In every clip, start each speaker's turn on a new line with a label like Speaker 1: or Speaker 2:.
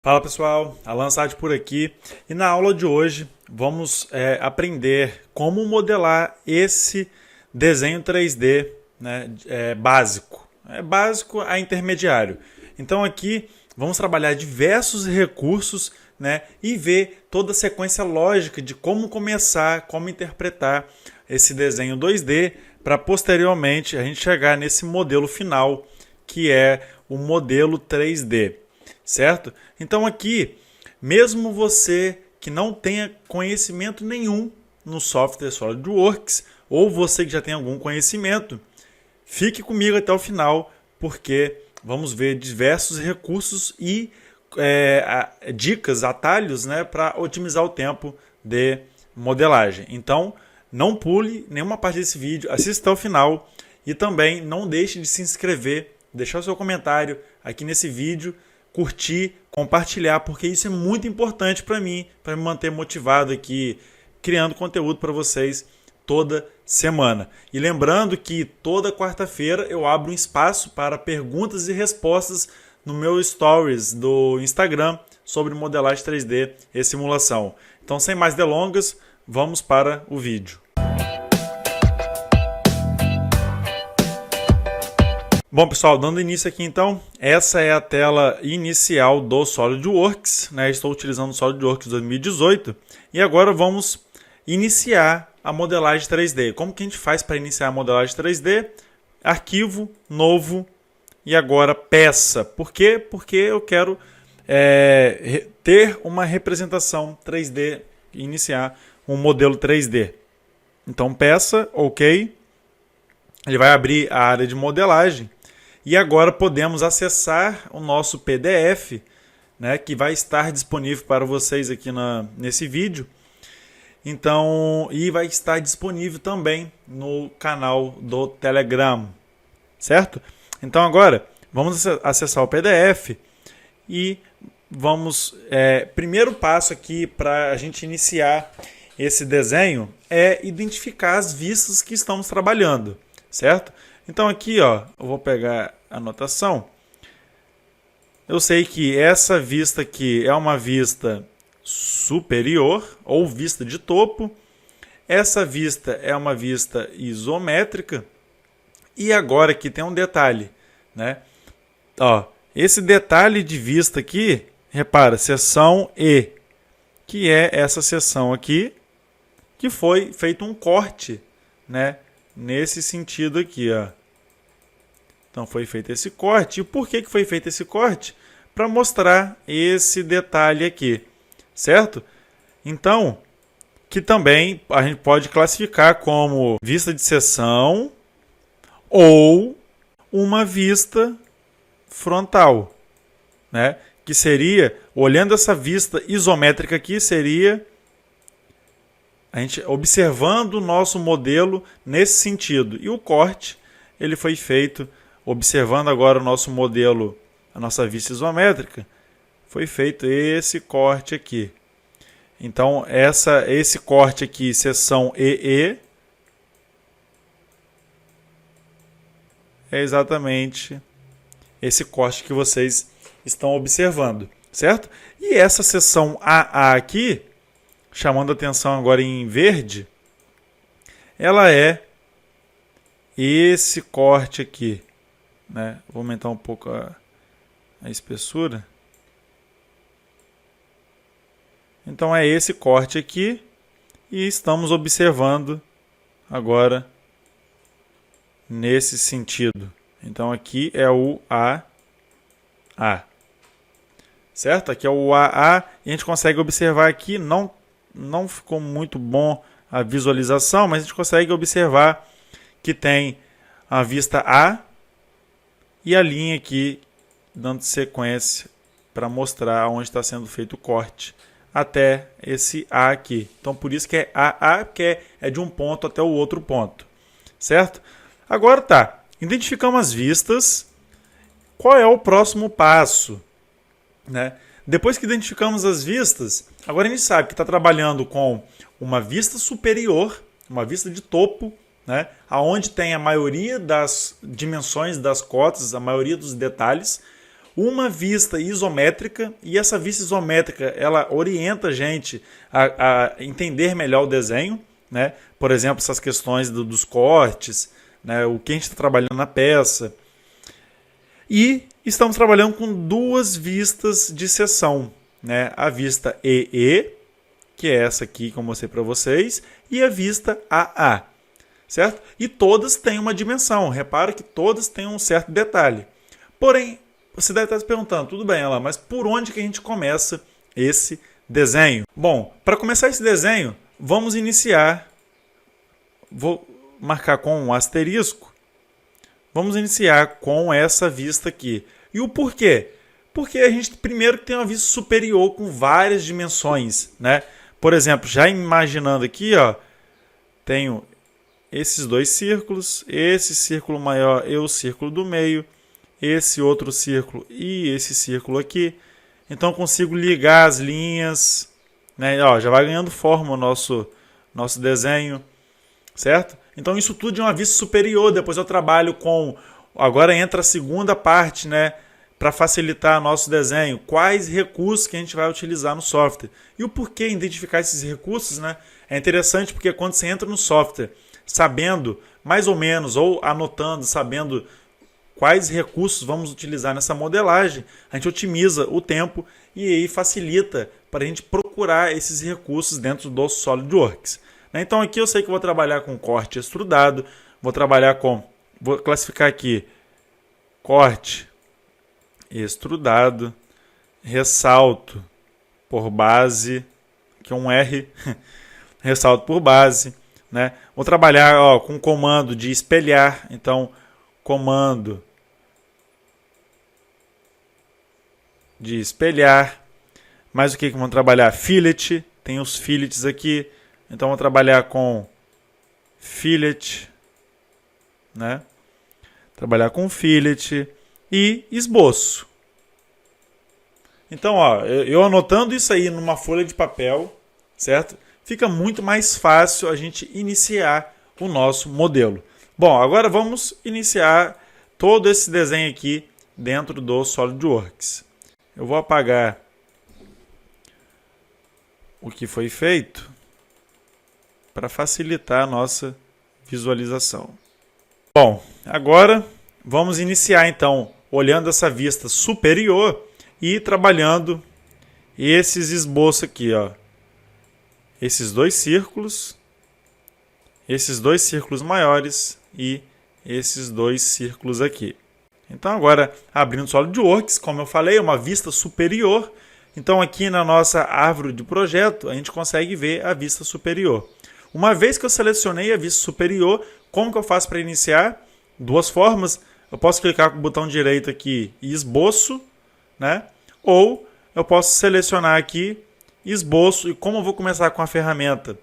Speaker 1: Fala pessoal, Alan Sade por aqui e na aula de hoje vamos aprender como modelar esse desenho 3D, né, básico. É básico a intermediário. Então aqui vamos trabalhar diversos recursos, né, e ver toda a sequência lógica de como começar, como interpretar esse desenho 2D para posteriormente a gente chegar nesse modelo final que é o modelo 3D. Certo? Então aqui, mesmo você que não tenha conhecimento nenhum no software SolidWorks, ou você que já tem algum conhecimento, fique comigo até o final, porque vamos ver diversos recursos e dicas, atalhos, né, para otimizar o tempo de modelagem. Então, não pule nenhuma parte desse vídeo, assista até o final e também não deixe de se inscrever, deixar o seu comentário aqui nesse vídeo, curtir, compartilhar, porque isso é muito importante para mim, para me manter motivado aqui, criando conteúdo para vocês toda semana. E lembrando que toda quarta-feira eu abro um espaço para perguntas e respostas no meu stories do Instagram sobre modelagem 3D e simulação. Então, sem mais delongas, vamos para o vídeo. Bom pessoal, dando início aqui então, essa é a tela inicial do SolidWorks, né? Estou utilizando o SolidWorks 2018 e agora vamos iniciar a modelagem 3D. Como que a gente faz para iniciar a modelagem 3D? Arquivo, novo e agora peça. Por quê? Porque eu quero ter uma representação 3D, iniciar um modelo 3D. Então peça, ok, ele vai abrir a área de modelagem. E agora podemos acessar o nosso PDF, né, que vai estar disponível para vocês aqui nesse vídeo. Então, e vai estar disponível também no canal do Telegram, certo? Então agora vamos acessar o PDF e vamos... primeiro passo aqui para a gente iniciar esse desenho é identificar as vistas que estamos trabalhando, certo? Então aqui, ó, eu vou pegar a anotação. Eu sei que essa vista aqui é uma vista superior ou vista de topo. Essa vista é uma vista isométrica. E agora aqui tem um detalhe, né? Ó, esse detalhe de vista aqui, repara, seção E, que é essa seção aqui, que foi feito um corte, né? Nesse sentido aqui, ó. Então foi feito esse corte. E por que foi feito esse corte? Para mostrar esse detalhe aqui, certo? Então, que também a gente pode classificar como vista de seção ou uma vista frontal, né? Que seria, olhando essa vista isométrica aqui, seria a gente observando o nosso modelo nesse sentido. E o corte, ele foi feito observando agora o nosso modelo, a nossa vista isométrica, foi feito esse corte aqui. Então, esse corte aqui, seção EE, é exatamente esse corte que vocês estão observando, certo? E essa seção AA aqui, chamando a atenção agora em verde, ela é esse corte aqui, né? Vou aumentar um pouco a espessura. Então é esse corte aqui e estamos observando agora nesse sentido. Então aqui é o AA, certo? Aqui é o AA e a gente consegue observar aqui, não ficou muito bom a visualização, mas a gente consegue observar que tem a vista A e a linha aqui dando sequência para mostrar onde está sendo feito o corte até esse A aqui. Então por isso que é AA, que é de um ponto até o outro ponto, certo? Agora tá, identificamos as vistas, qual é o próximo passo, né? Depois que identificamos as vistas, agora a gente sabe que está trabalhando com uma vista superior, uma vista de topo, né, aonde tem a maioria das dimensões das cotas, a maioria dos detalhes, uma vista isométrica, e essa vista isométrica ela orienta a gente a entender melhor o desenho, né? Por exemplo, essas questões dos cortes, né? O que a gente está trabalhando na peça. E estamos trabalhando com duas vistas de seção, né? A vista EE, que é essa aqui que eu mostrei para vocês, e a vista AA, certo? E todas têm uma dimensão. Repara que todas têm um certo detalhe. Porém, você deve estar se perguntando, tudo bem, Alan, mas por onde que a gente começa esse desenho? Bom, para começar esse desenho, vamos iniciar, vou marcar com um asterisco, vamos iniciar com essa vista aqui. E o porquê? Porque a gente primeiro tem uma vista superior com várias dimensões, né? Por exemplo, já imaginando aqui, ó, tenho esses dois círculos, esse círculo maior e o círculo do meio, esse outro círculo e esse círculo aqui. Então consigo ligar as linhas, né? Ó, já vai ganhando forma o nosso desenho, certo? Então isso tudo é uma vista superior. Depois eu trabalho com... Agora entra a segunda parte, né? Para facilitar nosso desenho. Quais recursos que a gente vai utilizar no software. E o porquê identificar esses recursos, né? É interessante porque quando você entra no software sabendo mais ou menos, ou anotando, sabendo quais recursos vamos utilizar nessa modelagem, a gente otimiza o tempo e aí facilita para a gente procurar esses recursos dentro do SolidWorks. Então aqui eu sei que eu vou trabalhar com corte extrudado, vou classificar aqui corte extrudado, ressalto por base, que é um R, ressalto por base, né? Vou trabalhar com o comando de espelhar, então comando de espelhar. Mais o que vamos trabalhar? Fillet, tem os fillets aqui, então vou trabalhar com fillet, né? Trabalhar com fillet e esboço. Então, ó, eu anotando isso aí numa folha de papel, certo? Fica muito mais fácil a gente iniciar o nosso modelo. Bom, agora vamos iniciar todo esse desenho aqui dentro do SolidWorks. Eu vou apagar o que foi feito para facilitar a nossa visualização. Bom, agora vamos iniciar então olhando essa vista superior e trabalhando esses esboços aqui, ó. Esses dois círculos maiores e esses dois círculos aqui. Então agora abrindo o SolidWorks, como eu falei, é uma vista superior. Então aqui na nossa árvore de projeto a gente consegue ver a vista superior. Uma vez que eu selecionei a vista superior, como que eu faço para iniciar? Duas formas. Eu posso clicar com o botão direito aqui e esboço, né? Ou eu posso selecionar aqui esboço, e como eu vou começar com a ferramenta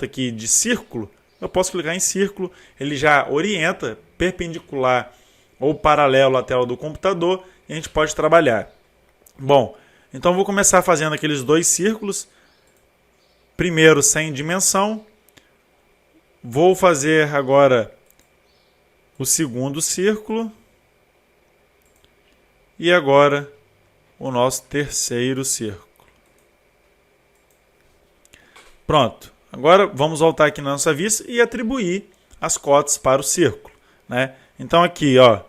Speaker 1: aqui de círculo, eu posso clicar em círculo, ele já orienta perpendicular ou paralelo à tela do computador e a gente pode trabalhar. Bom, então eu vou começar fazendo aqueles dois círculos, primeiro sem dimensão, vou fazer agora o segundo círculo e agora o nosso terceiro círculo. Pronto, agora vamos voltar aqui na nossa vista e atribuir as cotas para o círculo, né? Então aqui, ó,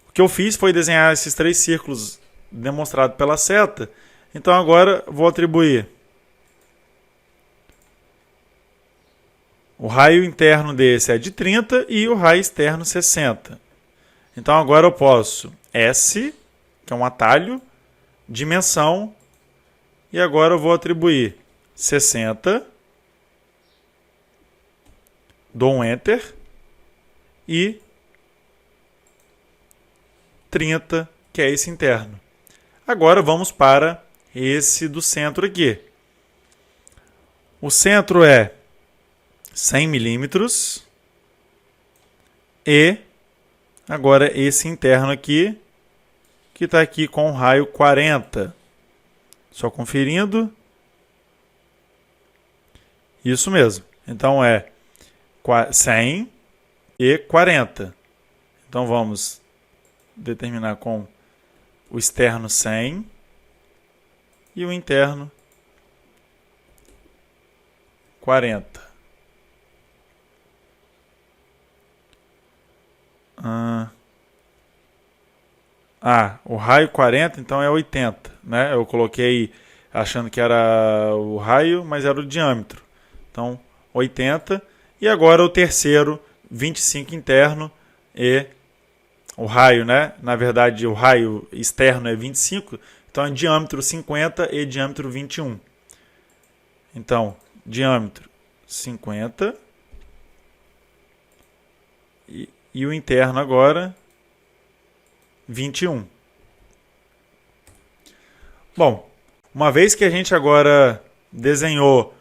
Speaker 1: o que eu fiz foi desenhar esses três círculos demonstrados pela seta. Então agora vou atribuir o raio interno desse é de 30 e o raio externo 60. Então agora eu posso S, que é um atalho, dimensão, e agora eu vou atribuir 60, dou um Enter, e 30, que é esse interno. Agora vamos para esse do centro aqui. O centro é 100 milímetros e agora esse interno aqui, que está aqui com o raio 40. Só conferindo. Isso mesmo. Então é 100 e 40. Então vamos determinar com o externo 100 e o interno 40. O raio 40, então é 80, né? Eu coloquei achando que era o raio, mas era o diâmetro. Então, 80. E agora o terceiro, 25 interno e o raio, né? Na verdade, o raio externo é 25, então é diâmetro 50 e diâmetro 21. Então, diâmetro 50 e o interno agora 21. Bom, uma vez que a gente agora desenhou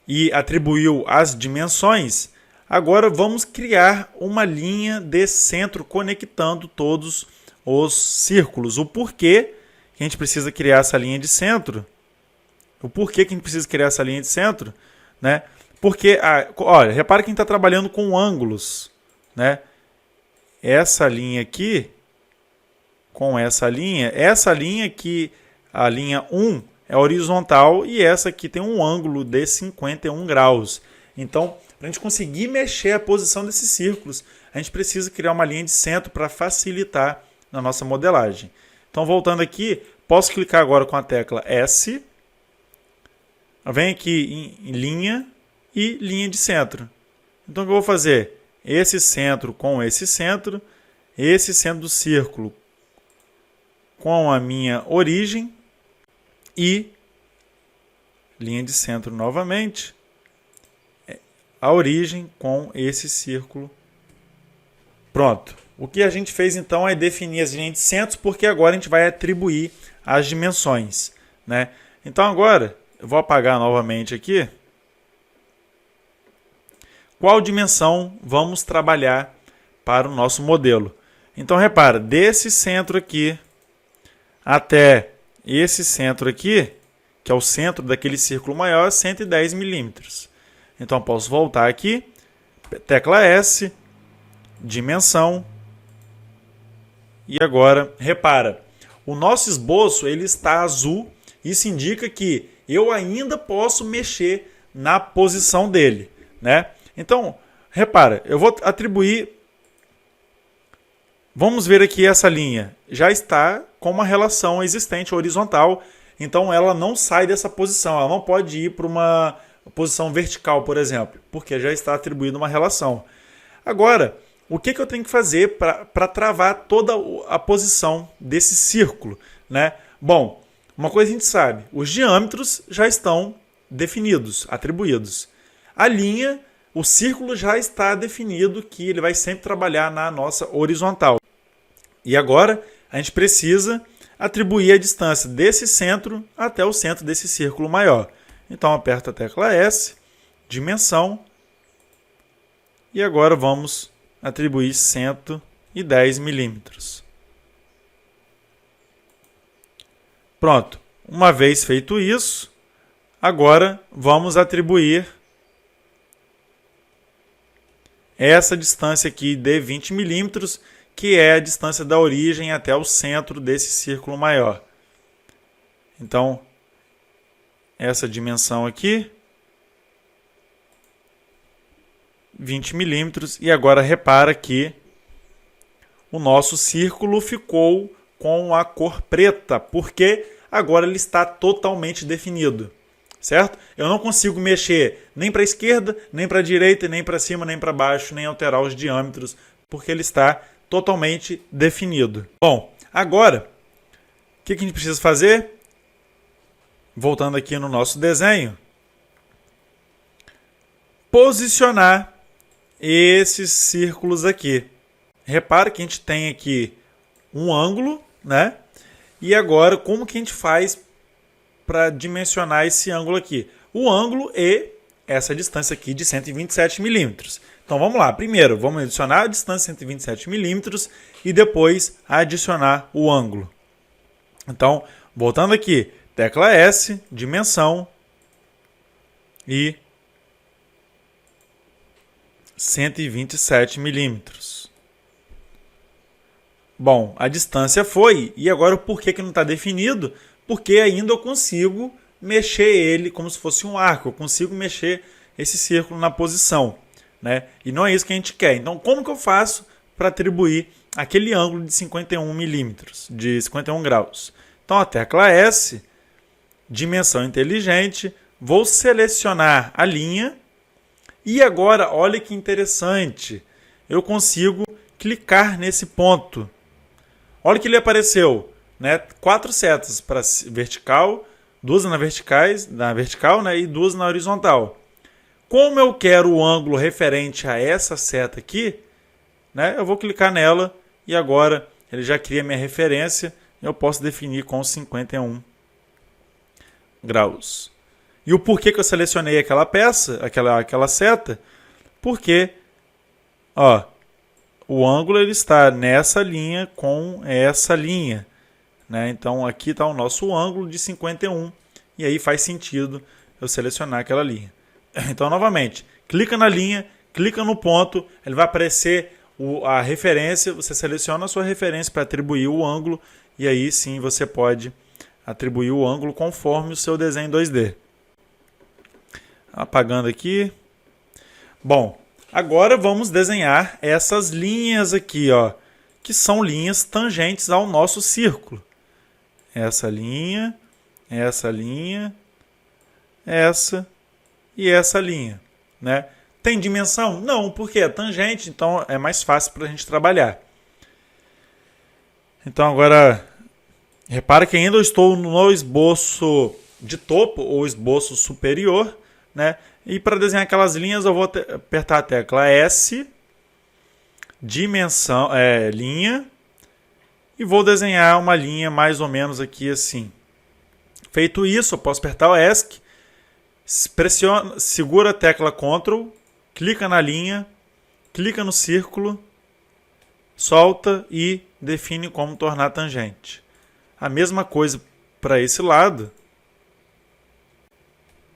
Speaker 1: e atribuiu as dimensões, agora vamos criar uma linha de centro conectando todos os círculos. O porquê que a gente precisa criar essa linha de centro? Né? Porque, olha, repara que a gente está trabalhando com ângulos, né? Essa linha aqui, com essa linha aqui, a linha 1 é horizontal e essa aqui tem um ângulo de 51 graus. Então, para a gente conseguir mexer a posição desses círculos, a gente precisa criar uma linha de centro para facilitar na nossa modelagem. Então, voltando aqui, posso clicar agora com a tecla S. Vem aqui em linha e linha de centro. Então, o que eu vou fazer? Esse centro com esse centro do círculo com a minha origem e linha de centro novamente, a origem com esse círculo. Pronto. O que a gente fez então é definir as linhas de centros, porque agora a gente vai atribuir as dimensões, né? Então agora, eu vou apagar novamente aqui. Qual dimensão vamos trabalhar para o nosso modelo? Então repara, desse centro aqui até esse centro aqui, que é o centro daquele círculo maior, é 110 milímetros. Então posso voltar aqui, tecla S, dimensão. E agora, repara, o nosso esboço ele está azul. Isso indica que eu ainda posso mexer na posição dele, né? Então, repara, eu vou atribuir. Vamos ver aqui essa linha. Já está com uma relação existente horizontal, então ela não sai dessa posição. Ela não pode ir para uma posição vertical, por exemplo, porque já está atribuída uma relação. Agora, o que eu tenho que fazer para travar toda a posição desse círculo, né? Bom, uma coisa a gente sabe, os diâmetros já estão definidos, atribuídos. A linha, o círculo já está definido que ele vai sempre trabalhar na nossa horizontal. E agora a gente precisa atribuir a distância desse centro até o centro desse círculo maior. Então aperta a tecla S, dimensão, e agora vamos atribuir 110 milímetros. Pronto. Uma vez feito isso, agora vamos atribuir essa distância aqui de 20 milímetros, que é a distância da origem até o centro desse círculo maior. Então, essa dimensão aqui, 20 milímetros, e agora repara que o nosso círculo ficou com a cor preta, porque agora ele está totalmente definido, certo? Eu não consigo mexer nem para a esquerda, nem para a direita, nem para cima, nem para baixo, nem alterar os diâmetros, porque ele está totalmente definido. Bom, agora, o que a gente precisa fazer? Voltando aqui no nosso desenho, posicionar esses círculos aqui. Repara que a gente tem aqui um ângulo, né? E agora, como que a gente faz para dimensionar esse ângulo aqui? O ângulo e essa distância aqui de 127 milímetros. Então vamos lá. Primeiro, vamos adicionar a distância de 127 milímetros e depois adicionar o ângulo. Então, voltando aqui, tecla S, dimensão e 127 milímetros. Bom, a distância foi, e agora o porquê que não está definido? Porque ainda eu consigo mexer ele como se fosse um arco, eu consigo mexer esse círculo na posição, né? E não é isso que a gente quer. Então, como que eu faço para atribuir aquele ângulo de 51 milímetros, de 51 graus? Então, a tecla S, dimensão inteligente, vou selecionar a linha e agora, olha que interessante, eu consigo clicar nesse ponto. Olha que ele apareceu, né? 4 setas para vertical, 2 na vertical, né? E 2 na horizontal. Como eu quero o ângulo referente a essa seta aqui, né? Eu vou clicar nela e agora ele já cria minha referência e eu posso definir com 51 graus. E o porquê que eu selecionei aquela peça, aquela seta? Porque, ó, o ângulo ele está nessa linha com essa linha, né? Então aqui está o nosso ângulo de 51 e aí faz sentido eu selecionar aquela linha. Então, novamente, clica na linha, clica no ponto, ele vai aparecer a referência, você seleciona a sua referência para atribuir o ângulo e aí sim você pode atribuir o ângulo conforme o seu desenho 2D. Apagando aqui. Bom, agora vamos desenhar essas linhas aqui, ó, que são linhas tangentes ao nosso círculo. Essa linha, essa e essa linha, né? Tem dimensão? Não, porque é tangente, então é mais fácil para a gente trabalhar. Então agora, repara que ainda eu estou no esboço de topo ou esboço superior, né? E para desenhar aquelas linhas eu vou apertar a tecla S, dimensão, linha, e vou desenhar uma linha mais ou menos aqui assim. Feito isso, eu posso apertar o ESC, segura a tecla Ctrl, clica na linha, clica no círculo, solta e define como tornar tangente. A mesma coisa para esse lado.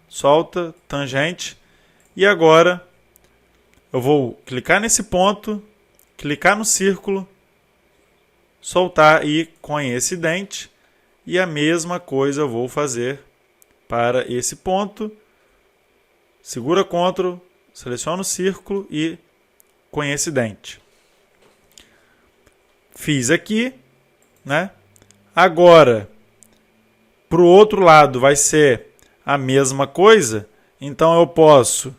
Speaker 1: Solta, tangente. E agora eu vou clicar nesse ponto, clicar no círculo, soltar e coincidente. E a mesma coisa eu vou fazer para esse ponto. Segura Ctrl, seleciona o círculo e coincidente. Fiz aqui, né? Agora, para o outro lado vai ser a mesma coisa. Então eu posso...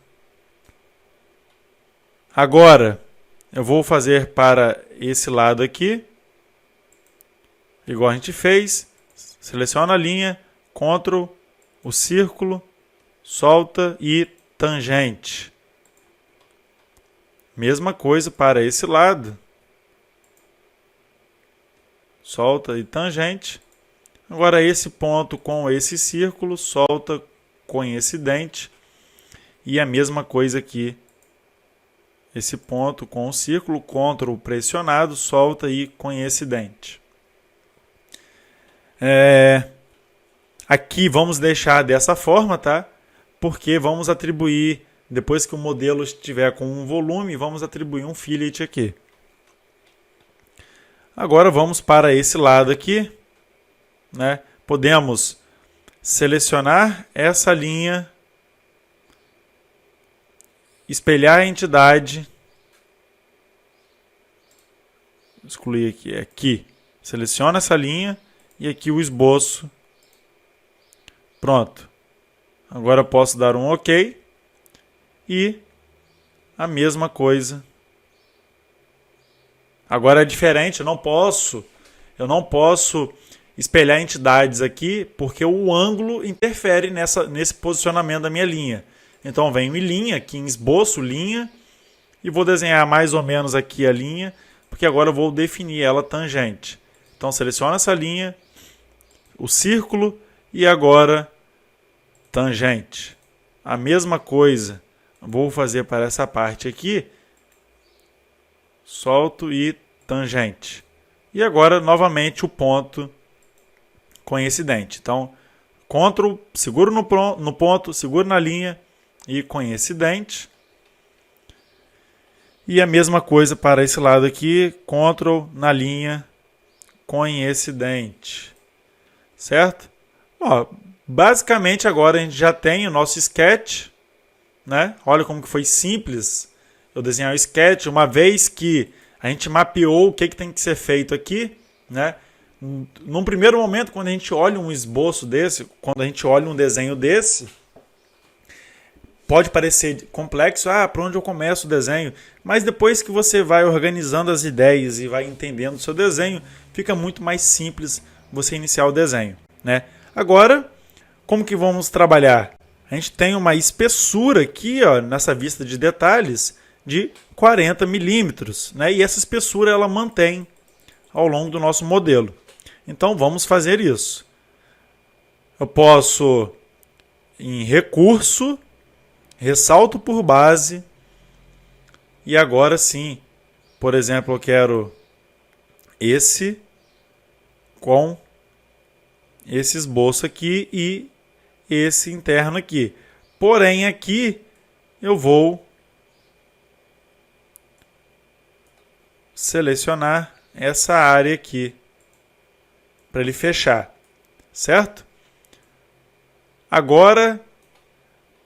Speaker 1: Agora, eu vou fazer para esse lado aqui. Igual a gente fez. Seleciona a linha, Ctrl, o círculo, solta e tangente. Mesma coisa para esse lado. Solta e tangente. Agora esse ponto com esse círculo, solta, coincidente. E a mesma coisa aqui. Esse ponto com o círculo, Ctrl pressionado, solta e coincidente. Aqui vamos deixar dessa forma, tá? Porque vamos atribuir, depois que o modelo estiver com um volume, vamos atribuir um fillet aqui. Agora vamos para esse lado aqui, né? Podemos selecionar essa linha, espelhar a entidade, excluir aqui, seleciona essa linha e aqui o esboço. Pronto. Agora eu posso dar um OK e a mesma coisa. Agora é diferente, eu não posso espelhar entidades aqui porque o ângulo interfere nesse posicionamento da minha linha. Então venho em linha, aqui em esboço, linha, e vou desenhar mais ou menos aqui a linha, porque agora eu vou definir ela tangente. Então seleciono essa linha, o círculo e agora tangente. A mesma coisa vou fazer para essa parte aqui. Solto e tangente. E agora, novamente, o ponto coincidente. Então, Ctrl, seguro no ponto, seguro na linha e coincidente. E a mesma coisa para esse lado aqui. Ctrl na linha, coincidente, certo? Ó, basicamente agora a gente já tem o nosso sketch, né? Olha como que foi simples eu desenhar o sketch, uma vez que a gente mapeou o que tem que ser feito aqui, né? Num primeiro momento, quando a gente olha um esboço desse, quando a gente olha um desenho desse, pode parecer complexo, por onde eu começo o desenho? Mas depois que você vai organizando as ideias e vai entendendo o seu desenho, fica muito mais simples você iniciar o desenho, né? Agora, como que vamos trabalhar? A gente tem uma espessura aqui, ó, nessa vista de detalhes, de 40 milímetros, né? E essa espessura ela mantém ao longo do nosso modelo. Então vamos fazer isso. Eu posso, em recurso, ressalto por base, e agora sim, por exemplo, eu quero esse com esse esboço aqui e esse interno aqui. Porém, aqui eu vou selecionar essa área aqui para ele fechar, certo? Agora,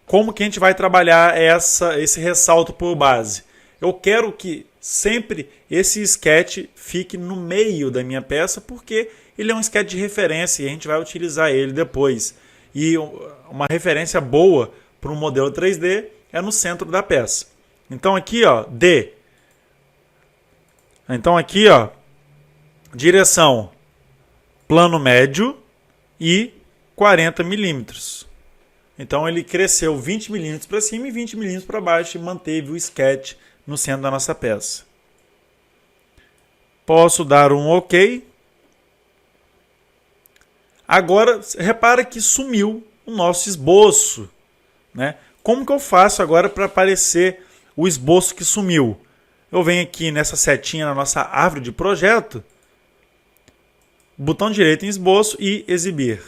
Speaker 1: como que a gente vai trabalhar esse ressalto por base? Eu quero que sempre esse sketch fique no meio da minha peça, porque ele é um sketch de referência e a gente vai utilizar ele depois. E uma referência boa para um modelo 3D é no centro da peça. Então aqui, ó, D. Então aqui, ó, direção plano médio e 40 milímetros. Então ele cresceu 20 milímetros para cima e 20 milímetros para baixo e manteve o sketch no centro da nossa peça. Posso dar um OK. Agora, repara que sumiu o nosso esboço, né? Como que eu faço agora para aparecer o esboço que sumiu? Eu venho aqui nessa setinha na nossa árvore de projeto, botão direito em esboço e exibir.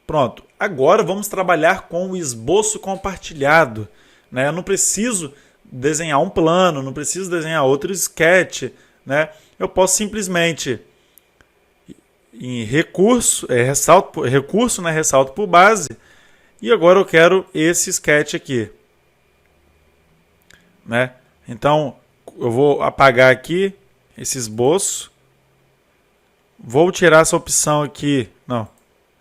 Speaker 1: Pronto. Agora vamos trabalhar com o esboço compartilhado, né? Eu não preciso desenhar um plano, não preciso desenhar outro sketch, né? Eu posso simplesmente em recurso, ressalto por base, e agora eu quero esse sketch aqui, né? Então eu vou apagar aqui esse esboço, vou tirar essa opção aqui, não.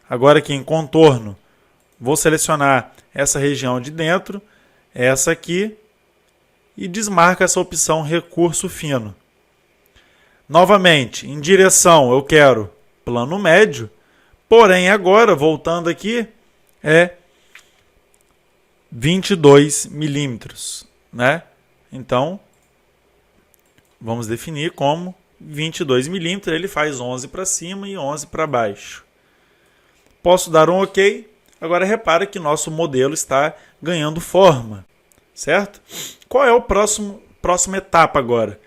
Speaker 1: Agora aqui em contorno, vou selecionar essa região de dentro, essa aqui, e desmarco essa opção recurso fino. Novamente, em direção eu quero plano médio, porém agora, voltando aqui, é 22 milímetros, né? Então, vamos definir como 22 milímetros, ele faz 11 para cima e 11 para baixo. Posso dar um OK. Agora repara que nosso modelo está ganhando forma, certo? Qual é a próxima etapa agora?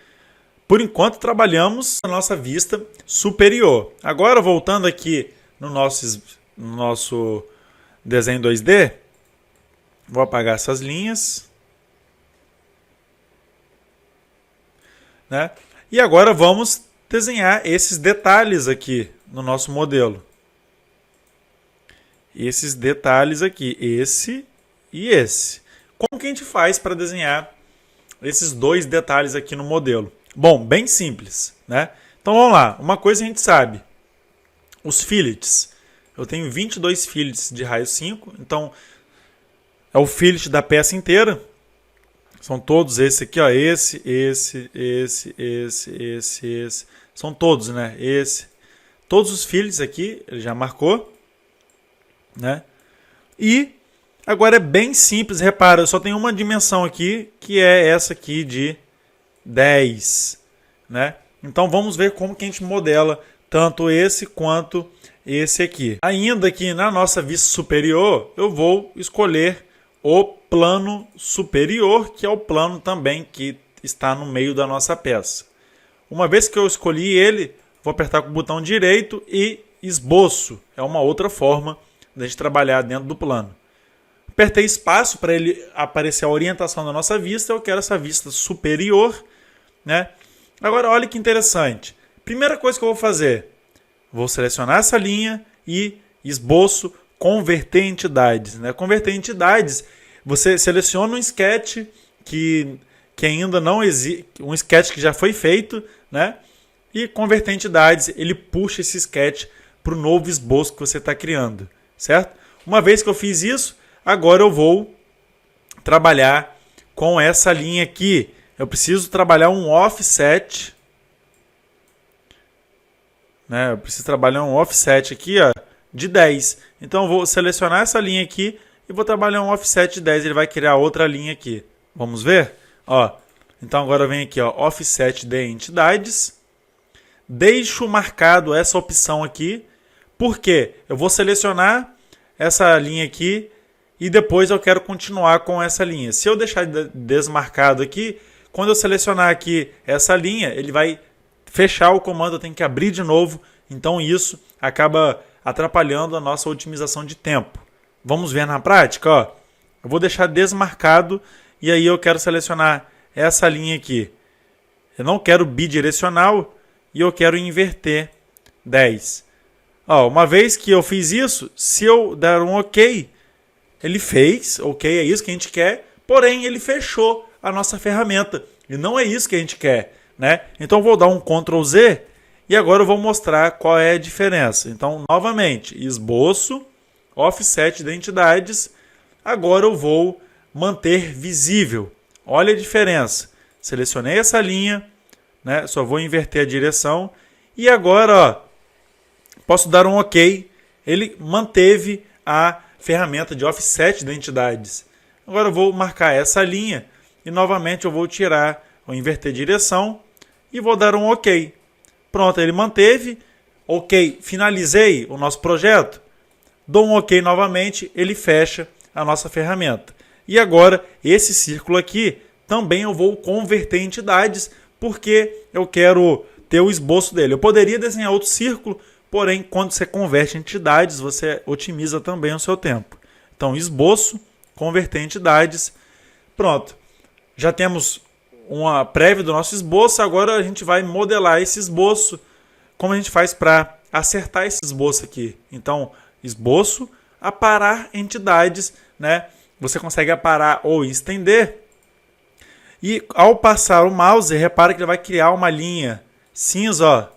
Speaker 1: Por enquanto trabalhamos na nossa vista superior. Agora voltando aqui no nosso desenho 2D, vou apagar essas linhas, né? E agora vamos desenhar esses detalhes aqui no nosso modelo. Esses detalhes aqui, esse e esse. Como que a gente faz para desenhar esses dois detalhes aqui no modelo? Bom, bem simples, né? Então vamos lá, uma coisa a gente sabe, os fillets. Eu tenho 22 fillets de raio 5, então é o fillet da peça inteira. São todos esse aqui, ó, esse. São todos, né? Todos os fillets aqui, ele já marcou, né? E agora é bem simples, repara, eu só tenho uma dimensão aqui, que é essa aqui de 10, né? Então vamos ver como que a gente modela tanto esse quanto esse aqui. Ainda aqui na nossa vista superior, eu vou escolher o plano superior, que é o plano também que está no meio da nossa peça. Uma vez que eu escolhi ele, vou apertar com o botão direito e esboço. É uma outra forma de a gente trabalhar dentro do plano. Apertei espaço para ele aparecer a orientação da nossa vista. Eu quero essa vista superior, né? Agora olha que interessante. Primeira coisa que eu vou fazer, vou selecionar essa linha e esboço, converter entidades. Né? Converter entidades, você seleciona um sketch que ainda não existe, um sketch que já foi feito, né? E converter entidades, ele puxa esse sketch para o novo esboço que você está criando, certo? Uma vez que eu fiz isso, agora eu vou trabalhar com essa linha aqui. Eu preciso trabalhar um offset, né? Eu preciso trabalhar um offset aqui, ó, de 10. Então eu vou selecionar essa linha aqui e vou trabalhar um offset de 10. Ele vai criar outra linha aqui. Vamos ver? Ó, então agora vem aqui, ó, offset de entidades. Deixo marcado essa opção aqui, porque eu vou selecionar essa linha aqui e depois eu quero continuar com essa linha. Se eu deixar desmarcado aqui, quando eu selecionar aqui essa linha, ele vai fechar o comando, eu tenho que abrir de novo. Então isso acaba atrapalhando a nossa otimização de tempo. Vamos ver na prática, ó. Eu vou deixar desmarcado e aí eu quero selecionar essa linha aqui. Eu não quero bidirecional e eu quero inverter 10. Ó, uma vez que eu fiz isso, se eu der um OK, ele fez, OK, é isso que a gente quer, porém ele fechou a nossa ferramenta. E não é isso que a gente quer, né? Então eu vou dar um Ctrl Z e agora eu vou mostrar qual é a diferença. Então, novamente, esboço, offset de entidades. Agora eu vou manter visível. Olha a diferença. Selecionei essa linha, né? Só vou inverter a direção. E agora, ó, posso dar um OK. Ele manteve a ferramenta de offset de entidades. Agora eu vou marcar essa linha e novamente eu vou tirar, vou inverter direção e vou dar um OK. Pronto, ele manteve. OK, finalizei o nosso projeto. Dou um OK novamente, ele fecha a nossa ferramenta. E agora, esse círculo aqui, também eu vou converter entidades, porque eu quero ter o esboço dele. Eu poderia desenhar outro círculo, porém, quando você converte entidades, você otimiza também o seu tempo. Então, esboço, converter entidades. Pronto. Já temos uma prévia do nosso esboço, agora a gente vai modelar esse esboço. Como a gente faz para acertar esse esboço aqui? Então, esboço, aparar entidades, né? Você consegue aparar ou estender. E ao passar o mouse, repara que ele vai criar uma linha cinza, ó.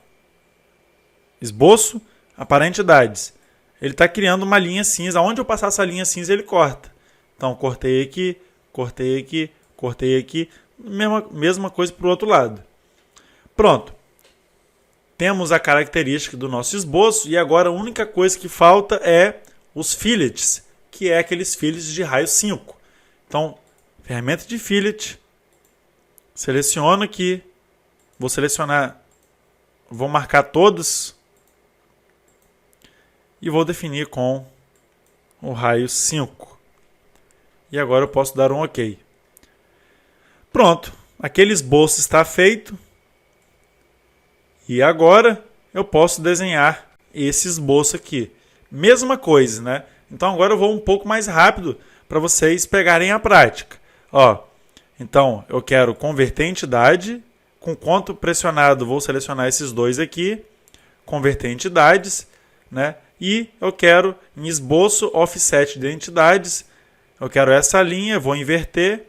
Speaker 1: Esboço, aparar entidades. Ele está criando uma linha cinza. Onde eu passar essa linha cinza, ele corta. Então, cortei aqui, cortei aqui, cortei aqui. Mesma coisa para o outro lado. Pronto. Temos a característica do nosso esboço e agora a única coisa que falta é os fillets, que é aqueles fillets de raio 5. Então, ferramenta de fillet, seleciono aqui, vou selecionar, vou marcar todos e vou definir com o raio 5. E agora eu posso dar um OK. Pronto, aquele esboço está feito. E agora eu posso desenhar esse esboço aqui. Mesma coisa, né? Então agora eu vou um pouco mais rápido para vocês pegarem a prática. Ó, então eu quero converter entidade. Com Ctrl pressionado vou selecionar esses dois aqui. Converter entidades, né? E eu quero em esboço offset de entidades. Eu quero essa linha, vou inverter.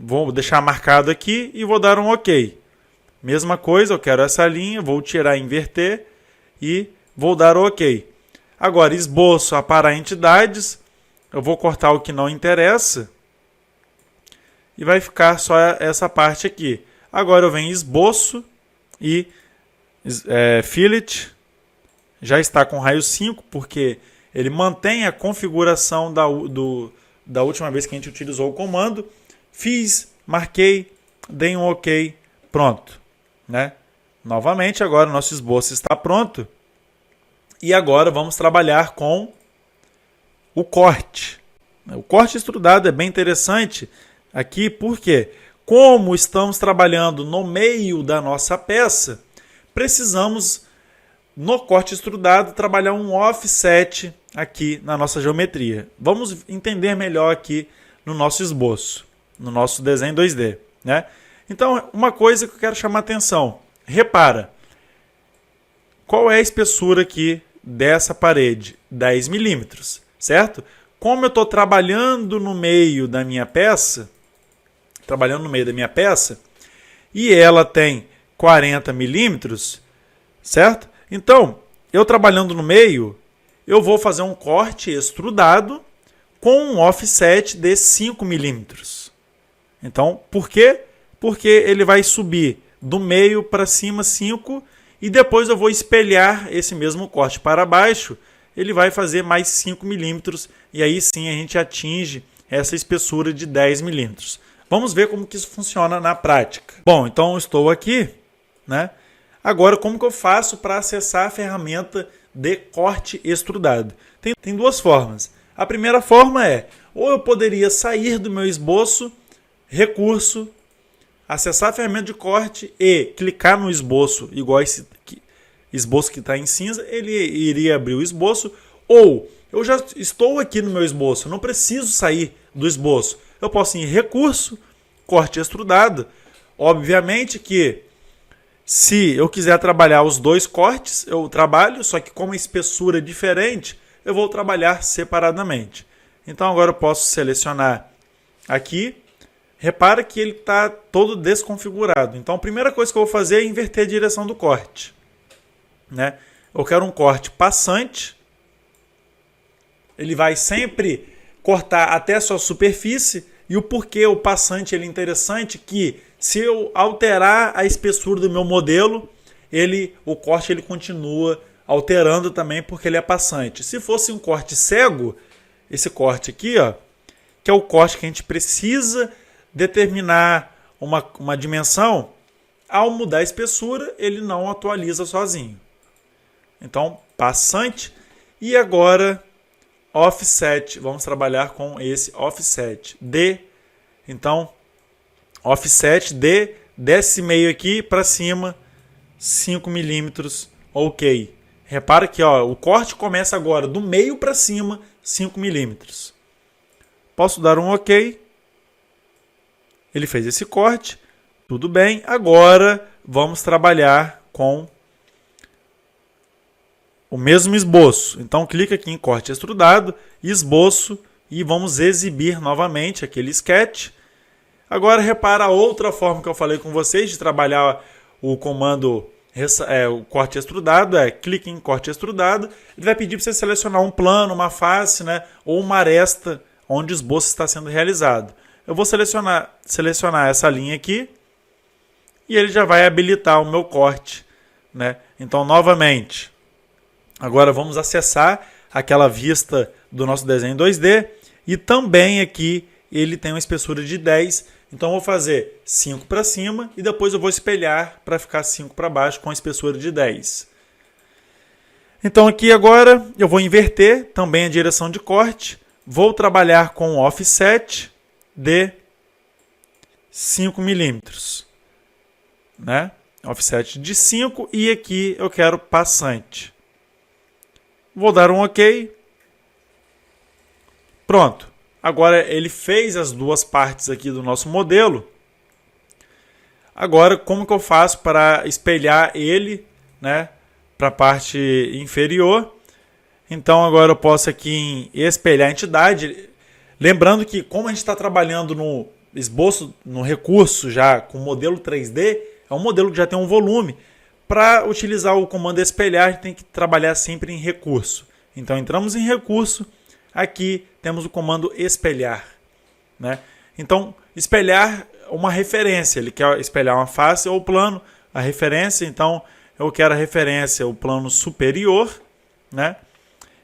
Speaker 1: Vou deixar marcado aqui e vou dar um OK. Mesma coisa, eu quero essa linha, vou tirar e inverter e vou dar o OK. Agora, esboço, aparar entidades, eu vou cortar o que não interessa e vai ficar só essa parte aqui. Agora eu venho em esboço e fillet, já está com raio 5, porque ele mantém a configuração da última vez que a gente utilizou o comando. Fiz, marquei, dei um OK, pronto. Né? Novamente, agora o nosso esboço está pronto. E agora vamos trabalhar com o corte. O corte extrudado é bem interessante aqui porque, como estamos trabalhando no meio da nossa peça, precisamos, no corte extrudado, trabalhar um offset aqui na nossa geometria. Vamos entender melhor aqui no nosso esboço, no nosso desenho 2D, né? Então, uma coisa que eu quero chamar a atenção. repara, qual é a espessura aqui dessa parede? 10 milímetros, certo? Como eu estou trabalhando no meio da minha peça, e ela tem 40 milímetros, certo? Então, eu trabalhando no meio, eu vou fazer um corte extrudado com um offset de 5 milímetros. Então, por quê? Porque ele vai subir do meio para cima 5 e depois eu vou espelhar esse mesmo corte para baixo, ele vai fazer mais 5 milímetros e aí sim a gente atinge essa espessura de 10 milímetros. Vamos ver como que isso funciona na prática. Bom, então eu estou aqui, né? Agora, como que eu faço para acessar a ferramenta de corte extrudado? Tem duas formas. A primeira forma é, ou eu poderia sair do meu esboço, recurso, acessar a ferramenta de corte e clicar no esboço, igual esse esboço que está em cinza, ele iria abrir o esboço, ou eu já estou aqui no meu esboço, não preciso sair do esboço. Eu posso ir em recurso, corte extrudado. Obviamente que se eu quiser trabalhar os dois cortes, eu trabalho, só que com uma espessura diferente, eu vou trabalhar separadamente. Então agora eu posso selecionar aqui. Repara que ele está todo desconfigurado. Então a primeira coisa que eu vou fazer é inverter a direção do corte, né? Eu quero um corte passante. Ele vai sempre cortar até a sua superfície. E o porquê o passante ele é interessante que se eu alterar a espessura do meu modelo, o corte ele continua alterando também porque ele é passante. Se fosse um corte cego, esse corte aqui, ó, que é o corte que a gente precisa determinar uma dimensão, ao mudar a espessura, ele não atualiza sozinho. Então, passante. E agora, offset. Vamos trabalhar com esse offset. Então, offset desse meio aqui para cima, 5 milímetros. Ok. Repara que ó, o corte começa agora do meio para cima, 5 milímetros. Posso dar um ok. Ele fez esse corte, tudo bem. Agora vamos trabalhar com o mesmo esboço. Então clica aqui em corte extrudado, esboço e vamos exibir novamente aquele sketch. Agora repara a outra forma que eu falei com vocês de trabalhar o comando o corte extrudado, clique em corte extrudado. Ele vai pedir para você selecionar um plano, uma face, né, ou uma aresta onde o esboço está sendo realizado. Eu vou selecionar essa linha aqui e ele já vai habilitar o meu corte, né? Então, novamente, agora vamos acessar aquela vista do nosso desenho 2D e também aqui ele tem uma espessura de 10. Então, eu vou fazer 5 para cima e depois eu vou espelhar para ficar 5 para baixo com a espessura de 10. Então, aqui agora eu vou inverter também a direção de corte. Vou trabalhar com offset de 5 milímetros, né? Offset de 5 e aqui eu quero passante. Vou dar um ok. Pronto. Agora ele fez as duas partes aqui do nosso modelo. Agora como que eu faço para espelhar ele, né, para a parte inferior? Então agora eu posso aqui em espelhar a entidade. Lembrando que como a gente está trabalhando no esboço, no recurso já com modelo 3D, é um modelo que já tem um volume. Para utilizar o comando espelhar, a gente tem que trabalhar sempre em recurso. Então entramos em recurso, aqui temos o comando espelhar, né? Então espelhar uma referência, ele quer espelhar uma face ou plano, a referência, então eu quero a referência, o plano superior, né?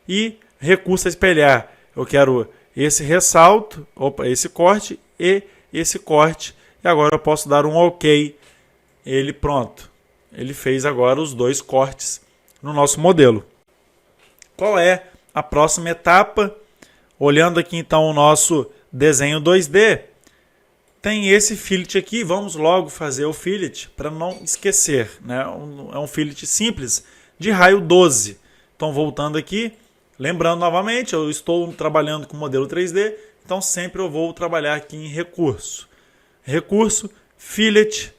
Speaker 1: E recurso a espelhar, eu quero esse ressalto, esse corte e esse corte. E agora eu posso dar um ok. Ele pronto. Ele fez agora os dois cortes no nosso modelo. Qual é a próxima etapa? Olhando aqui então o nosso desenho 2D, tem esse fillet aqui. Vamos logo fazer o fillet para não esquecer, né? É um fillet simples de raio 12. Então voltando aqui, lembrando novamente, eu estou trabalhando com modelo 3D, então sempre eu vou trabalhar aqui em recurso. Recurso, fillet,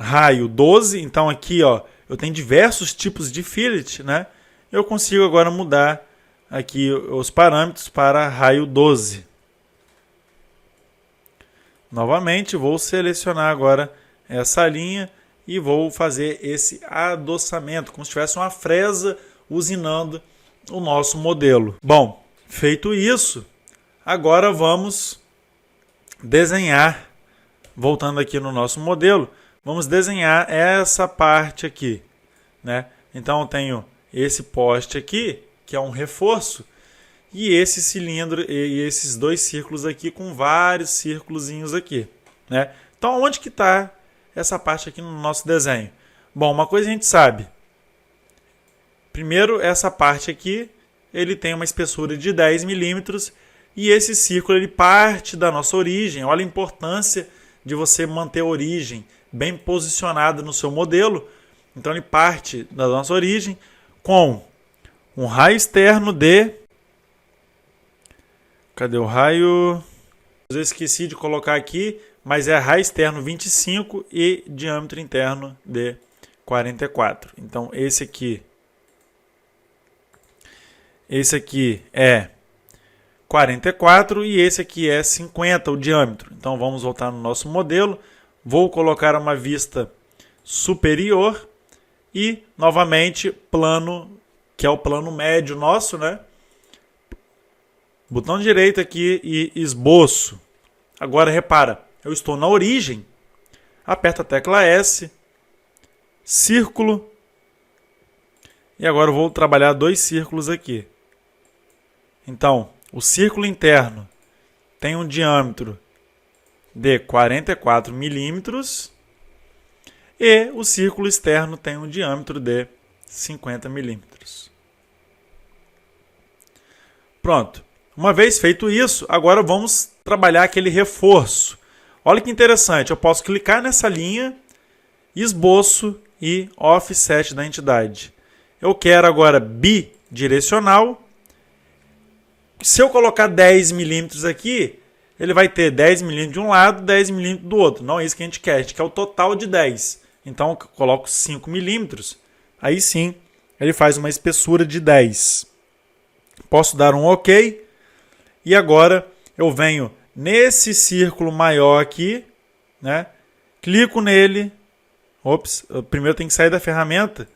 Speaker 1: raio 12, então aqui ó, eu tenho diversos tipos de fillet, né? Eu consigo agora mudar aqui os parâmetros para raio 12. Novamente, vou selecionar agora essa linha e vou fazer esse adoçamento, como se tivesse uma fresa usinando o nosso modelo. Bom, feito isso, agora vamos desenhar, voltando aqui no nosso modelo, vamos desenhar essa parte aqui, né? Então eu tenho esse poste aqui, que é um reforço, e esse cilindro e esses dois círculos aqui com vários círculozinhos aqui, né? Então onde que está essa parte aqui no nosso desenho? Bom, uma coisa a gente sabe. Primeiro, essa parte aqui, ele tem uma espessura de 10 milímetros e esse círculo ele parte da nossa origem. Olha a importância de você manter a origem bem posicionada no seu modelo. Então ele parte da nossa origem com um raio externo de... Cadê o raio? Eu esqueci de colocar aqui, mas é raio externo 25 e diâmetro interno de 44. Então esse aqui é 44 e esse aqui é 50 o diâmetro. Então vamos voltar no nosso modelo. Vou colocar uma vista superior e novamente plano, que é o plano médio nosso, né? Botão direito aqui e esboço. Agora repara, eu estou na origem. Aperta a tecla S, círculo. E agora eu vou trabalhar dois círculos aqui. Então, o círculo interno tem um diâmetro de 44 milímetros e o círculo externo tem um diâmetro de 50 milímetros. Pronto. Uma vez feito isso, agora vamos trabalhar aquele reforço. Olha que interessante, eu posso clicar nessa linha, esboço e offset da entidade. Eu quero agora bidirecional. Se eu colocar 10 milímetros aqui, ele vai ter 10 milímetros de um lado, 10 milímetros do outro. Não é isso que a gente quer o total de 10. Então eu coloco 5 milímetros, aí sim ele faz uma espessura de 10. Posso dar um OK. E agora eu venho nesse círculo maior aqui, né? Clico nele. Ops, primeiro tem que sair da ferramenta.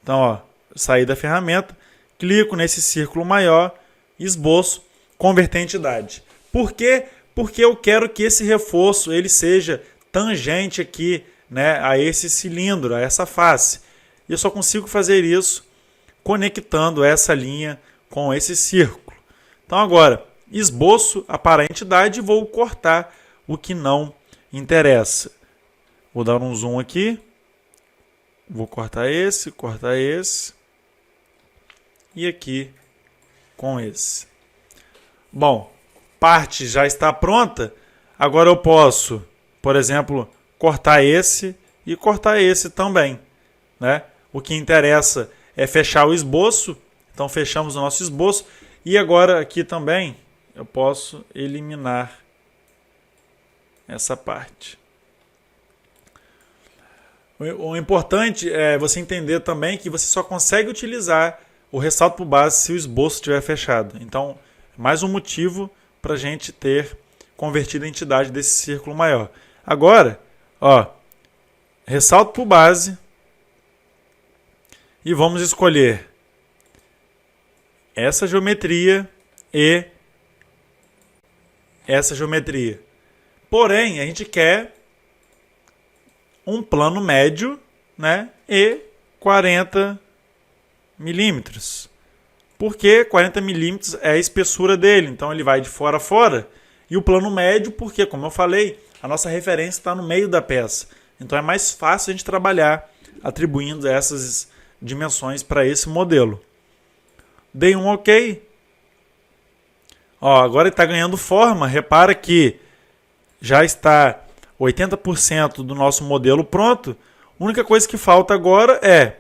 Speaker 1: Então, ó, sair da ferramenta, clico nesse círculo maior, esboço, converter entidade. Por quê? Porque eu quero que esse reforço ele seja tangente aqui, né, a esse cilindro, a essa face. E eu só consigo fazer isso conectando essa linha com esse círculo. Então agora, esboço para a entidade e vou cortar o que não interessa. Vou dar um zoom aqui. Vou cortar esse e aqui com esse. Bom, parte já está pronta. Agora eu posso, por exemplo, cortar esse e cortar esse também, né? O que interessa é fechar o esboço. Então fechamos o nosso esboço. E agora aqui também eu posso eliminar essa parte. O importante é você entender também que você só consegue utilizar o ressalto por base se o esboço estiver fechado. Então, mais um motivo para a gente ter convertido a entidade desse círculo maior. Agora, ó, ressalto por base e vamos escolher essa geometria e essa geometria. Porém, a gente quer um plano médio, né, e 40 milímetros. Porque 40 milímetros é a espessura dele, então ele vai de fora a fora. E o plano médio, porque, como eu falei, a nossa referência está no meio da peça. Então é mais fácil a gente trabalhar atribuindo essas dimensões para esse modelo. Dei um OK. Ó, agora ele está ganhando forma. Repara que já está 80% do nosso modelo pronto. A única coisa que falta agora é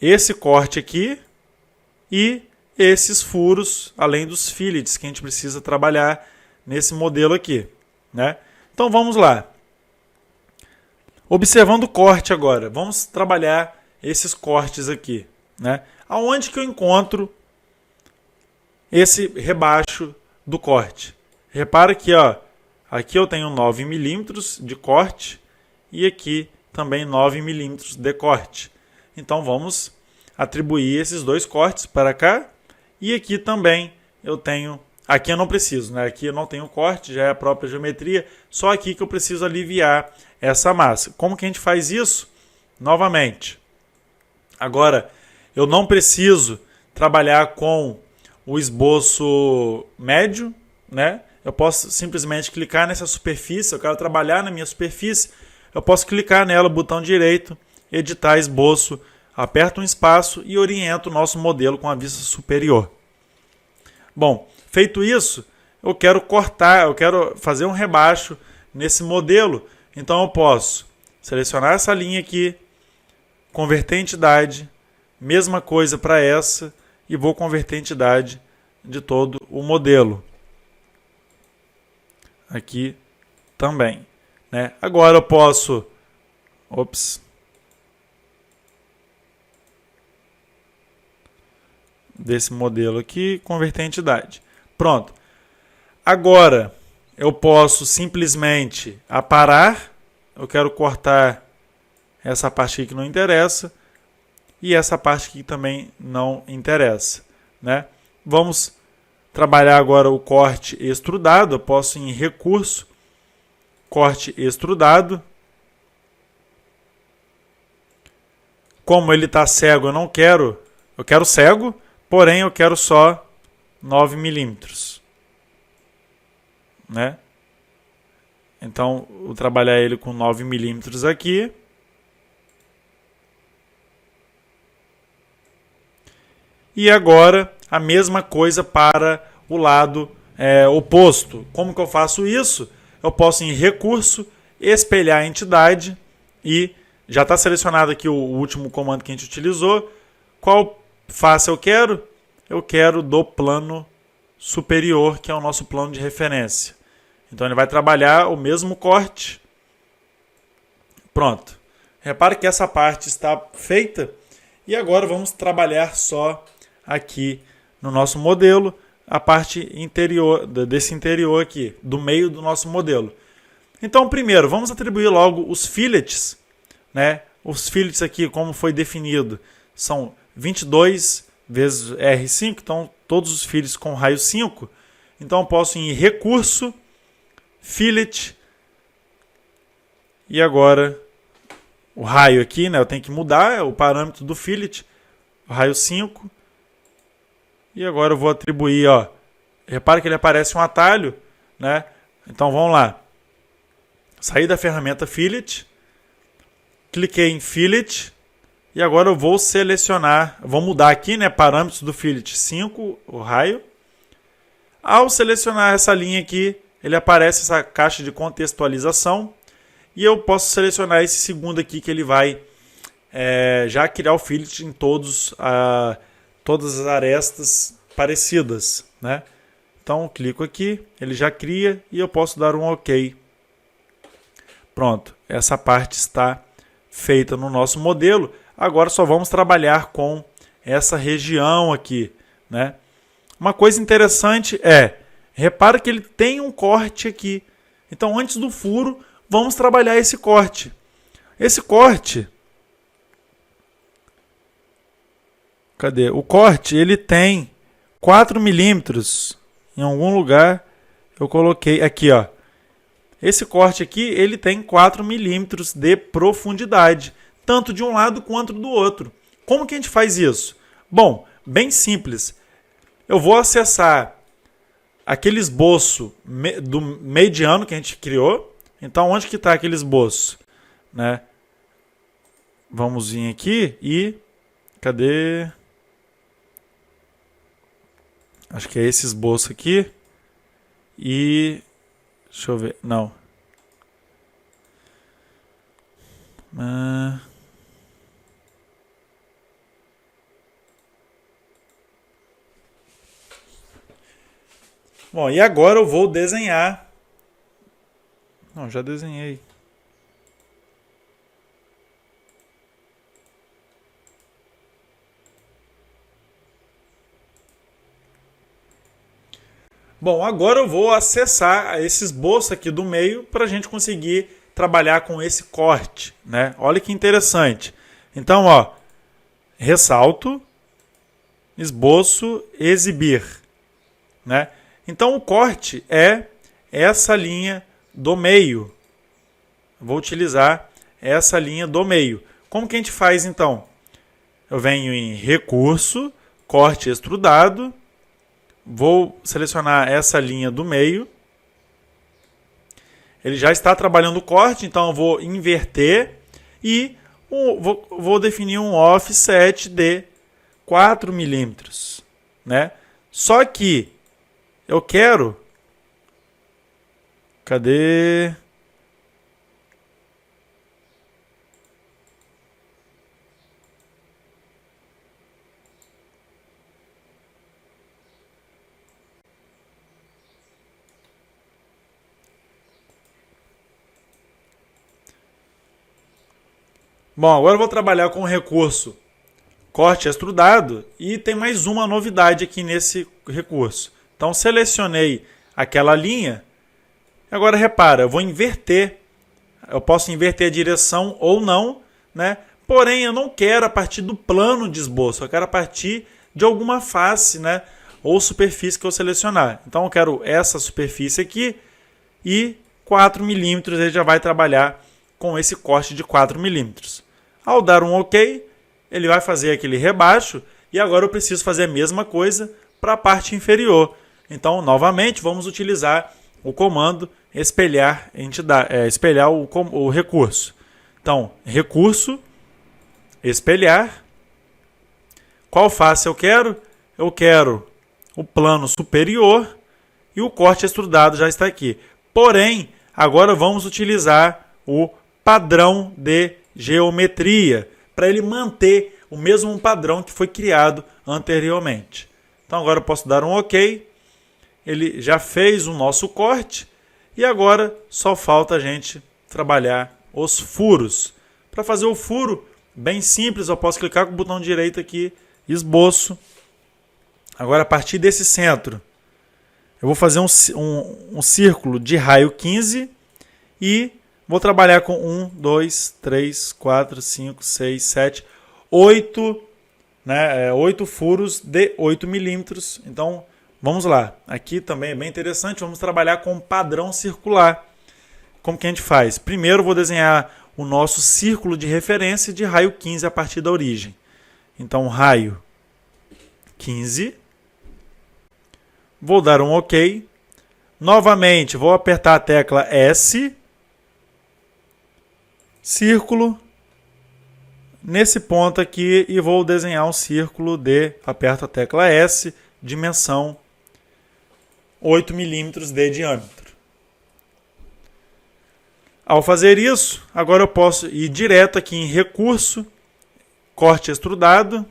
Speaker 1: esse corte aqui e esses furos, além dos fillets que a gente precisa trabalhar nesse modelo aqui, né? Então vamos lá. Observando o corte agora, vamos trabalhar esses cortes aqui, né? Aonde que eu encontro esse rebaixo do corte? Repara que, ó, aqui eu tenho 9 milímetros de corte e aqui também 9 milímetros de corte. Então vamos atribuir esses dois cortes para cá e aqui também eu tenho. Aqui eu não preciso, né? Aqui eu não tenho corte, já é a própria geometria, só aqui que eu preciso aliviar essa massa. Como que a gente faz isso? Novamente. Agora, eu não preciso trabalhar com o esboço médio, né? Eu posso simplesmente clicar nessa superfície, eu quero trabalhar na minha superfície, eu posso clicar nela, botão direito, editar esboço, aperto um espaço e oriento o nosso modelo com a vista superior. Bom, feito isso, eu quero cortar, eu quero fazer um rebaixo nesse modelo, então eu posso selecionar essa linha aqui, converter a entidade, mesma coisa para essa, e vou converter a entidade de todo o modelo. Aqui também, né? Agora eu posso... desse modelo aqui, converter a entidade. Pronto. Agora eu posso simplesmente aparar. Eu quero cortar essa parte aqui que não interessa e essa parte aqui também não interessa, né? Vamos trabalhar agora o corte extrudado. Eu posso ir em recurso, corte extrudado. Como ele está cego, eu não quero, eu quero cego, porém eu quero só 9 milímetros, né? Então, vou trabalhar ele com 9 milímetros aqui. E agora, a mesma coisa para o lado oposto. Como que eu faço isso? Eu posso ir em recurso, espelhar a entidade e já está selecionado aqui o último comando que a gente utilizou. Qual face eu quero? Eu quero do plano superior, que é o nosso plano de referência. Então ele vai trabalhar o mesmo corte. Pronto. Repare que essa parte está feita. E agora vamos trabalhar só aqui no nosso modelo, a parte interior, desse interior aqui, do meio do nosso modelo. Então, primeiro, vamos atribuir logo os fillets, né? Os fillets aqui, como foi definido, são 22 vezes R5, então todos os fillets com raio 5. Então, eu posso ir em recurso, fillet, e agora o raio aqui, né? Eu tenho que mudar o parâmetro do fillet, o raio 5. E agora eu vou atribuir, ó. Repare que ele aparece um atalho, né? Então vamos lá. Saí da ferramenta Fillet, cliquei em Fillet e agora eu vou selecionar, vou mudar aqui, né, parâmetros do Fillet 5, o raio. Ao selecionar essa linha aqui, ele aparece essa caixa de contextualização e eu posso selecionar esse segundo aqui que ele vai já criar o Fillet em todas as arestas parecidas, né? Então, clico aqui, ele já cria e eu posso dar um OK. Pronto, essa parte está feita no nosso modelo. Agora só vamos trabalhar com essa região aqui, né? Uma coisa interessante repara que ele tem um corte aqui. Então, antes do furo, vamos trabalhar esse corte. Esse corte... Cadê? O corte, ele tem 4 milímetros. Em algum lugar eu coloquei aqui, ó. Esse corte aqui, ele tem 4 milímetros de profundidade, tanto de um lado quanto do outro. Como que a gente faz isso? Bom, bem simples. Eu vou acessar aquele esboço do mediano que a gente criou. Então, onde que está aquele esboço? Né? Vamos vir aqui e... Cadê? Acho que é esse esboço aqui. E... Deixa eu ver. Não. Bom, e agora eu vou desenhar. Não, já desenhei. Bom, agora eu vou acessar esse esboço aqui do meio para a gente conseguir trabalhar com esse corte, né? Olha que interessante. Então, ó, ressalto, esboço, exibir, né? Então, o corte é essa linha do meio. Vou utilizar essa linha do meio. Como que a gente faz, então? Eu venho em recurso, corte extrudado, vou selecionar essa linha do meio. Ele já está trabalhando o corte, então eu vou inverter e vou definir um offset de 4 milímetros, né? Só que eu quero... Cadê? Bom, agora eu vou trabalhar com o recurso corte extrudado e tem mais uma novidade aqui nesse recurso. Então selecionei aquela linha. Agora repara, eu vou inverter. Eu posso inverter a direção ou não, né? Porém, eu não quero a partir do plano de esboço, eu quero a partir de alguma face, né? Ou superfície que eu selecionar. Então eu quero essa superfície aqui e 4 milímetros ele já vai trabalhar com esse corte de 4 milímetros. Ao dar um OK, ele vai fazer aquele rebaixo e agora eu preciso fazer a mesma coisa para a parte inferior. Então, novamente, vamos utilizar o comando espelhar, espelhar o recurso. Então, recurso, espelhar. Qual face eu quero? Eu quero o plano superior e o corte extrudado já está aqui. Porém, agora vamos utilizar o padrão de geometria para ele manter o mesmo padrão que foi criado anteriormente. Então agora eu posso dar um OK. Ele já fez o nosso corte e agora só falta a gente trabalhar os furos. Para fazer o furo, bem simples, eu posso clicar com o botão direito aqui, esboço. Agora a partir desse centro, eu vou fazer um círculo de raio 15 e vou trabalhar com 1, 2, 3, 4, 5, 6, 7, 8, né, 8 furos de 8 milímetros. Então, vamos lá. Aqui também é bem interessante, vamos trabalhar com um padrão circular. Como que a gente faz? Primeiro, vou desenhar o nosso círculo de referência de raio 15 a partir da origem. Então, raio 15. Vou dar um OK. Novamente, vou apertar a tecla S. Círculo. Nesse ponto aqui e vou desenhar um círculo de, aperto a tecla S, dimensão 8 milímetros de diâmetro. Ao fazer isso, agora eu posso ir direto aqui em recurso, corte extrudado,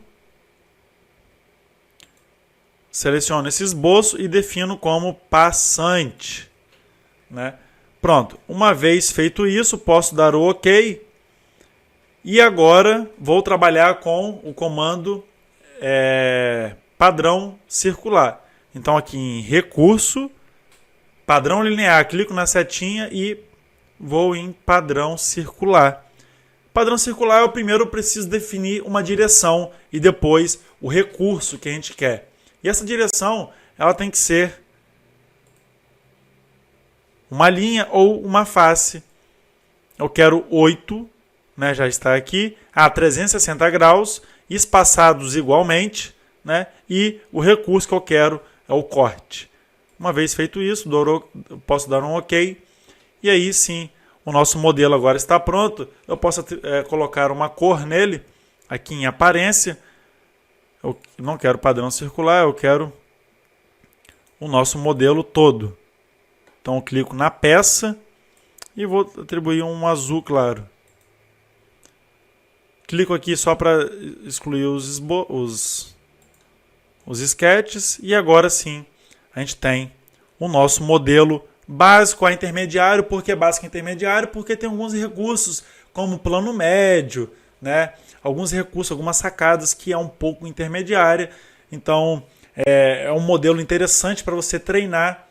Speaker 1: seleciono esse esboço e defino como passante, né? Pronto, uma vez feito isso, posso dar o OK. E agora vou trabalhar com o comando padrão circular. Então aqui em recurso, padrão linear, clico na setinha e vou em padrão circular. Padrão circular, eu primeiro preciso definir uma direção e depois o recurso que a gente quer. E essa direção ela tem que ser uma linha ou uma face. Eu quero 8, né, já está aqui, a 360 graus, espaçados igualmente, né, e o recurso que eu quero é o corte. Uma vez feito isso, posso dar um OK, e aí sim, o nosso modelo agora está pronto. Eu posso colocar uma cor nele, aqui em aparência. Eu não quero padrão circular, eu quero o nosso modelo todo. Então eu clico na peça e vou atribuir um azul claro. Clico aqui só para excluir os sketches e agora sim a gente tem o nosso modelo básico a intermediário. Por que básico a intermediário? Porque tem alguns recursos como plano médio, né? Alguns recursos, algumas sacadas que é um pouco intermediária. Então é um modelo interessante para você treinar,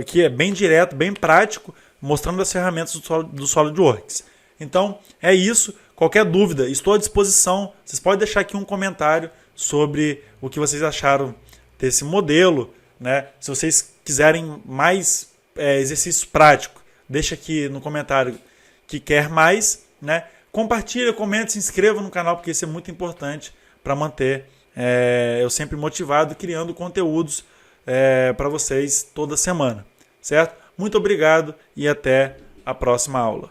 Speaker 1: que é bem direto, bem prático, mostrando as ferramentas do SolidWorks. Então, é isso. Qualquer dúvida, estou à disposição. Vocês podem deixar aqui um comentário sobre o que vocês acharam desse modelo, né? Se vocês quiserem mais exercício prático, deixa aqui no comentário que quer mais, né? Compartilha, comente, se inscreva no canal, porque isso é muito importante para manter eu sempre motivado, criando conteúdos para vocês toda semana, certo? Muito obrigado e até a próxima aula.